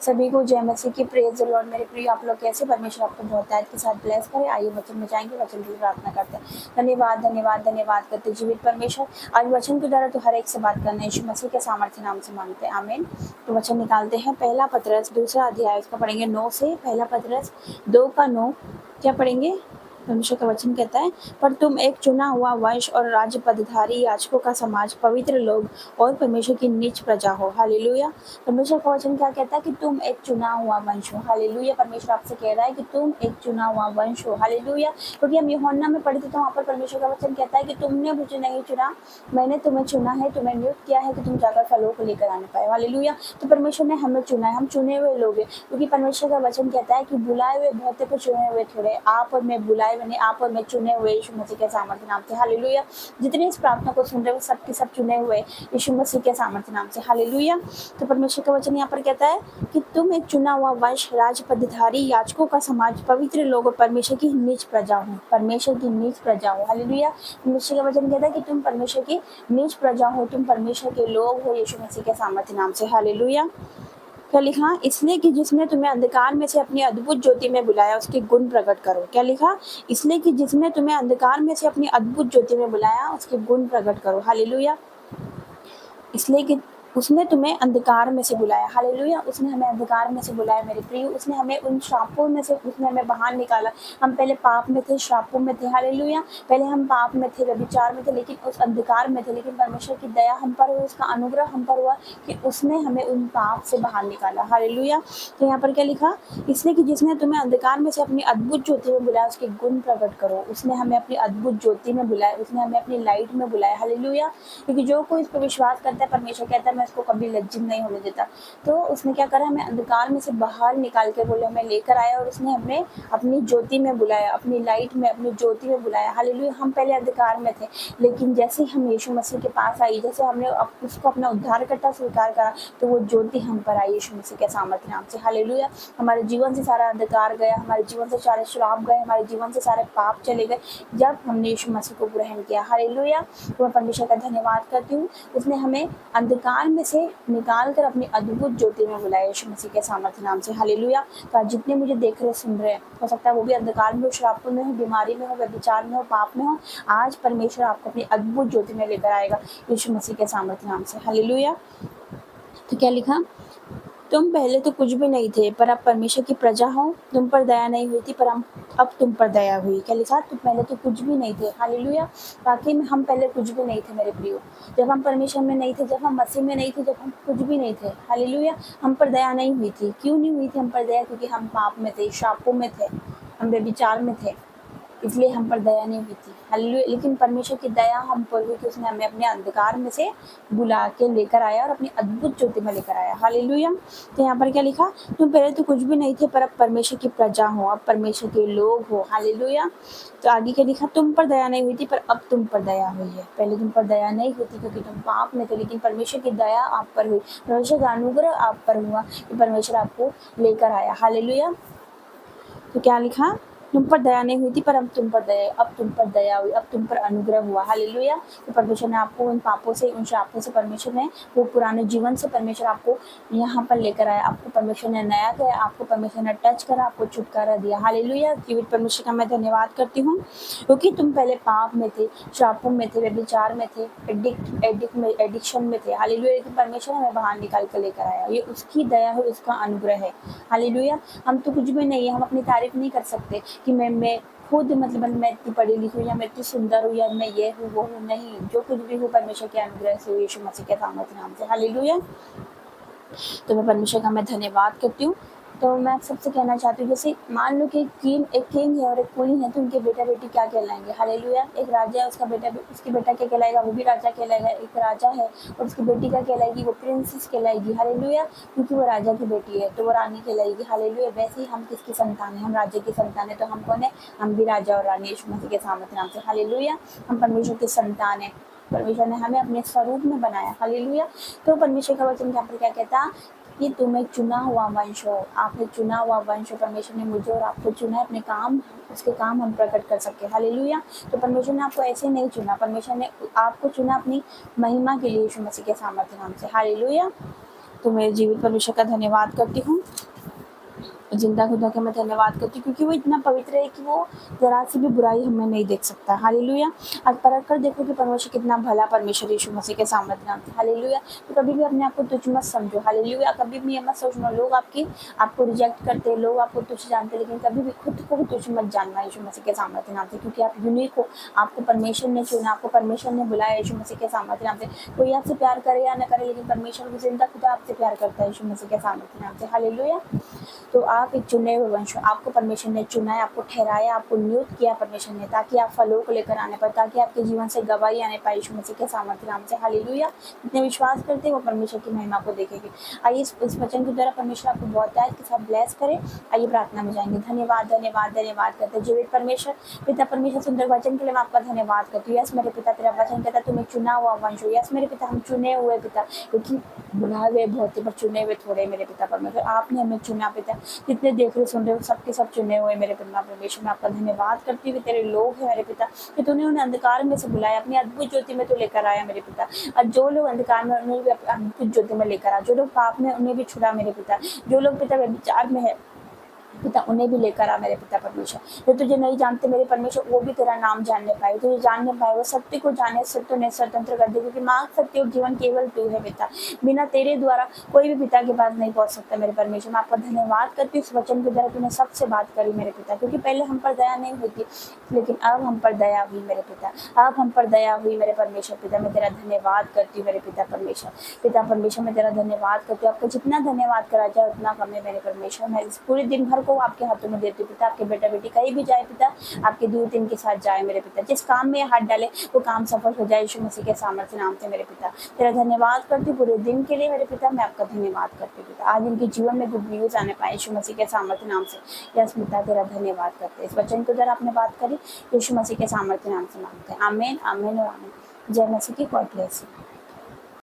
सभी को जय मसीह की, प्रेज द लॉर्ड। मेरे प्रिय, आप लोग कैसे? परमेश्वर आपको बहुत तारीफ के साथ ब्लेस करे। आइए वचन में जाएंगे, वचन की प्रार्थना करते हैं। धन्यवाद धन्यवाद धन्यवाद करते जीवित परमेश्वर, आज वचन के द्वारा तो हर एक से बात करना यीशु मसीह के सामर्थ्य नाम से मांगते हैं, आमीन। तो वचन निकालते हैं, पहला पतरस 2 अध्याय, उसका पढ़ेंगे 9 से। पहला पतरस 2 का 9 क्या पढ़ेंगे? परमेश्वर का वचन कहता है, पर तुम एक चुना हुआ वंश और राज्य पदधारी, याजकों का समाज, पवित्र लोग और परमेश्वर की निज प्रजा हो। हालेलुया। परमेश्वर का वचन क्या कहता है कि तुम एक चुना हुआ वंश हो। हालेलुया। परमेश्वर आपसे कह रहा है कि तुम एक चुना हुआ वंश हो। हालेलुया। क्योंकि हम यूहन्ना में पढ़ते तो वहाँ पर परमेश्वर का वचन कहता है कि तुमने मुझे नहीं चुना, मैंने तुम्हें चुना है, तुम्हें नियुक्त किया है कि तुम जाकर फलों को लेकर आने पाए। हालेलुया। तो परमेश्वर ने हमें चुना है, हम चुने हुए लोग हैं। क्योंकि परमेश्वर का वचन कहता है कि बुलाए हुए बहुत है, पर चुने हुए थोड़े। आप और मैं बुलाए बने, आप और मैं चुने हुए यीशु मसीह के सामर्थ्य नाम से। हालेलुया। जितने इस प्रार्थना को सुन रहे हो सब के सब चुने हुए यीशु मसीह के सामर्थ्य नाम से। हालेलुया। तो परमेश्वर का वचन यहाँ पर कहता है कि तुम एक चुना हुआ वंश, राज पदधारी, याजकों का समाज, पवित्र लोग और परमेश्वर की निज प्रजा हो। परमेश्वर की निज प्रजा हो। हालेलुया। परमेश्वर का वचन कहता है कि तुम परमेश्वर की निज प्रजा हो, तुम परमेश्वर के लोग हो यीशु मसीह के सामर्थ्य नाम से। हालेलुया। क्या लिखा? इसलिए कि जिसने तुम्हें अंधकार में से अपनी अद्भुत ज्योति में बुलाया, उसके गुण प्रकट करो। क्या लिखा? इसलिए कि जिसने तुम्हें अंधकार में से अपनी अद्भुत ज्योति में बुलाया, उसके गुण प्रकट करो। हालेलुया। इसलिए कि उसने तुम्हें अंधकार में से बुलाया। हालेलुया। उसने हमें अंधकार में से बुलाया मेरे प्रिय। उसने हमें उन श्रापों में से उसने हमें बाहर निकाला। हम पहले पाप में थे, श्रापों में थे। हालेलुया। पहले हम पाप में थे, व्यभिचार में थे, लेकिन उस अंधकार में थे। लेकिन परमेश्वर की दया हम पर हुई, उसका अनुग्रह हम पर हुआ कि उसने हमें उन पाप से बाहर निकाला। हालेलुया। तो यहाँ पर क्या लिखा? इसलिए कि जिसने तुम्हें अंधकार में से अपनी अद्भुत ज्योति में बुलाया, उसके गुण प्रकट करो। उसने हमें अपनी अद्भुत ज्योति में बुलाया, उसने हमें अपनी लाइट में बुलाया। हालेलुया। क्योंकि जो कोई इस पर विश्वास करता है, परमेश्वर कहता है मैं इसको कभी लज्जित नहीं होने देता। तो उसने क्या करा? हमें अंधकार में से बाहर निकाल के बोले हमें लेकर आया और उसने हमें अपनी ज्योति में बुलाया, अपनी लाइट में, अपनी ज्योति में बुलाया। हालेलुया। हम पहले अंधकार में थे, लेकिन जैसे ही हम यीशु मसीह के पास आई, जैसे हमने उसको अपना उद्धारकर्ता स्वीकार करा, तो वो ज्योति हम पर आई यीशु मसीह के सामर्थ्य नाम से। हालेलुया। हमारे जीवन से सारा अंधकार गया, हमारे जीवन से सारे श्राप गए, हमारे जीवन से सारे पाप चले गए जब हमने यीशु मसीह को ग्रहण किया। हालेलुया। तो मैं परमेश्वर का धन्यवाद करती हूँ, उसने हमें अंधकार में से निकाल कर अपनी अद्भुत ज्योति में बुलाया यीशु मसीह के सामर्थ्य नाम से। हालेलुया। तो आज जितने मुझे देख रहे सुन रहे हैं, हो सकता है वो भी अंधकार में हो, श्राप में हो, बीमारी में हो, व्यभिचार में हो, पाप में हो, आज परमेश्वर आपको अपनी अद्भुत ज्योति में लेकर आएगा यीशु मसीह के सामर्थ्य नाम से। हालेलुया। तो क्या लिखा? तुम पहले तो कुछ भी नहीं थे, पर अब परमेश्वर की प्रजा हो। तुम पर दया नहीं हुई थी, पर अब तुम पर दया हुई। क्या लिखा? तुम पहले तो कुछ भी नहीं थे। हालेलुया। वाकई में हम पहले कुछ भी नहीं थे मेरे प्रियो। जब हम परमेश्वर में नहीं थे, जब हम मसीह में नहीं थे, जब हम कुछ भी नहीं थे, हालेलुया, हम पर दया नहीं हुई थी। क्यों नहीं हुई थी हम पर दया? क्योंकि हम पाप में थे, श्रापों में थे, हम व्यभिचार में थे, इसलिए हम पर दया नहीं हुई थी। हालेलुया। लेकिन परमेश्वर की दया हम पर हुई कि उसने हमें अपने अंधकार में से बुला के लेकर आया और अपनी अद्भुत ज्योति में लेकर आया। हालेलुया। तो यहाँ पर क्या लिखा? तुम पहले तो कुछ भी नहीं थे, पर अब परमेश्वर की प्रजा हो, अब परमेश्वर के लोग हो। हालेलुया। तो आगे क्या लिखा? तुम पर दया नहीं हुई थी, पर अब तुम पर दया हुई है। पहले तुम पर दया नहीं होती क्योंकि तुम पाप में थे, लेकिन परमेश्वर की दया आप पर हुई, परमेश्वर का अनुग्रह आप पर हुआ कि परमेश्वर आपको लेकर आया। हालेलुया। तो क्या लिखा? तुम पर दया नहीं हुई थी, पर अब तुम पर दया हुई, अब तुम पर अनुग्रह हुआ। हालेलुया। तो परमेश्वर ने आपको उन पापों से, उन श्रापों से, परमेश्वर ने वो पुराने जीवन से परमेश्वर आपको यहाँ पर लेकर आया। आपको परमेश्वर ने नया किया, आपको परमेश्वर ने टच करा, आपको छुटकारा दिया। हालेलुया। जीवित परमेश्वर का मैं धन्यवाद करती हूँ, क्योंकि तुम पहले पाप में थे, श्रापों में थे, व्यभिचार में थे, एडिक्शन में थे। हालेलुया। लेकिन परमेश्वर हमें बाहर निकाल कर लेकर आया। ये उसकी दया है, उसका अनुग्रह है। हालेलुया। हम तो कुछ भी नहीं है, हम अपनी तारीफ नहीं कर सकते कि मैं खुद मतलब मैं इतनी पढ़ी लिखी हूँ या मैं इतनी सुंदर हूँ या मैं ये हूँ वो हूँ। नहीं, जो कुछ भी हूँ परमेश्वर के अनुग्रह से, यीशु मसीह के सामर्थ्य नाम से। हालेलुया। तो मैं परमेश्वर का मैं धन्यवाद करती हूँ। तो मैं सबसे कहना चाहती हूँ, जैसे मान लो कि एक किंग है और एक क्वीन है, तो उनके बेटा बेटी क्या कहलाएंगे? हालेलुया। एक राजा है, उसकी बेटा क्या कहलाएगा? वो भी राजा कहलाएगा। एक राजा है और उसकी बेटी क्या कहलाएगी? वो प्रिंसेस कहलाएगी। हालेलुया। क्योंकि वो राजा की बेटी है तो वो रानी कहलाएगी। हालेलुया। वैसे ही हम किसकी संतान है? हम राजा की संतान है। तो हम कौन है? हम भी राजा और रानी यीशु मसीह के सामर्थ्य नाम से। हालेलुया। हम परमेश्वर की संतान है, परमेश्वर ने हमें अपने स्वरूप में बनाया। हालेलुया। तो परमेश्वर का वचन यहाँ पर क्या कहता? कि तुम एक चुना हुआ वंश हो, आप एक चुना हुआ वंश हो। परमेश्वर ने मुझे और आपको चुना है अपने काम, उसके काम हम प्रकट कर सके। हालेलुया। तो परमेश्वर ने आपको ऐसे नहीं चुना, परमेश्वर ने आपको चुना अपनी महिमा के लिए यीशु मसीह के सामर्थ्य नाम से। हालेलुया। तो मेरे जीवित परमेश्वर का धन्यवाद करती हूँ, जिंदा खुदा का मैं धन्यवाद करती हूँ, क्योंकि वो इतना पवित्र है कि वो जरा सी भी बुराई हमें नहीं देख सकता। हालेलुया। आज परख कर देखो कि परमेश्वर कितना भला परमेश्वर यीशु मसीह के सामर्थ्य नाम से। हालेलुया। तो कभी भी अपने आप को तुच्छ मत समझो। हालेलुया। कभी भी ये मत सोचना लोग आपको रिजेक्ट करते हैं, लोग आपको तुच्छ जानते हैं, लेकिन कभी भी खुद को भी तुच्छ मत जानना यीशु मसीह के सामर्थ्य नाम से, क्योंकि आप यूनिक हो। आपको परमेश्वर ने चुना, आपको परमेश्वर ने बुलाया यीशु मसीह के सामर्थ्य नाम से। कोई आपसे प्यार करे या न करे, लेकिन परमेश्वर को जिंदा खुदा आपसे प्यार करता है यीशु मसीह के सामर्थ्य नाम से। हालेलुया। तो आप एक चुने हुए वंश हो, आपको परमेश्वर ने चुना है, आपको ठहराया, आपको नियुक्त किया परमेश्वर ने, ताकि आप फलों को लेकर आने पाए, ताकि आपके जीवन से गवाही आने पाए यीशु मसीह के सामर्थ्य नाम से। हालेलुया। जितने विश्वास करते हैं वो परमेश्वर की महिमा को देखेंगे। आइए इस वचन के द्वारा परमेश्वर आपको बहुत है के साथ ब्लेस करे। आइए प्रार्थना में जाएंगे। धन्यवाद धन्यवाद धन्यवाद करते हैं जीवित परमेश्वर, पिता परमेश्वर, सुंदर वचन के लिए मैं आपका धन्यवाद करती हूँ। यस मेरे पिता, तेरा वचन कहता है तुम्हें चुना हुआ वंश हो। यस मेरे पिता, हम चुने हुए पिता, क्योंकि बुलाए हुए बहुत पर चुने हुए थोड़े मेरे पिता परमेश्वर, आपने हमें चुना पिता। जितने देख रहे सुन रहे हो सबके सब चुने हुए मेरे पिता परमेश्वर, मैं आपका धन्यवाद करती हूँ कि तेरे लोग हैं मेरे पिता, कि तूने उन्हें अंधकार में से बुलाया, अपनी अद्भुत ज्योति में तो लेकर आया मेरे पिता। और जो लोग अंधकार में उन्हें भी अद्भुत ज्योति में लेकर आया, जो लोग पाप में उन्हें भी छुड़ा मेरे पिता, जो लोग पिता व्यभिचार में है पिता उन्हें भी लेकर आ मेरे पिता परमेश्वर। जो तुझे नहीं जानते मेरे परमेश्वर वो भी तेरा नाम जानने पाए, तुझे जानने पाए, वो सत्य को जाने, सत्य ने स्वतंत्र कर दे, क्योंकि मार्ग सत्य और जीवन केवल तू है पिता। बिना तेरे द्वारा कोई भी पिता के पास नहीं पहुंच सकता मेरे परमेश्वर। मैं आपका धन्यवाद करती हूँ इस वचन के द्वारा तूने सबसे बात करी मेरे पिता, क्योंकि पहले हम पर दया नहीं होती, लेकिन अब हम पर दया हुई मेरे पिता, अब हम पर दया हुई मेरे परमेश्वर। पिता मैं तेरा धन्यवाद करती हूँ मेरे पिता परमेश्वर। पिता परमेश्वर मैं तेरा धन्यवाद करती हूँ, आपको जितना धन्यवाद करा जाए उतना कम है मेरे परमेश्वर। मैं इस पूरे दिन भर को आपके हाथों में देती हूँ पिता, आपके बेटा बेटी कहीं भी जाए पिता, आपके दूत इनके साथ जाए मेरे पिता, जिस काम में हाथ डाले वो काम सफल हो जाए यीशु मसीह के सामर्थ्य नाम से मेरे पिता। तेरा धन्यवाद करती हूँ पूरे दिन के लिए मेरे पिता, मैं आपका धन्यवाद करती हूँ पिता। आज इनके जीवन में गुड न्यूज आने पाए यीशु मसीह के सामर्थ्य नाम से। यस पिता तेरा धन्यवाद करते हैं, इस वचन को जरा आपने बात करी यीशु मसीह के सामर्थ्य नाम से मांगते हैं। आमीन आमीन और आमीन। जय मसीह की, गॉड ब्लेस यू।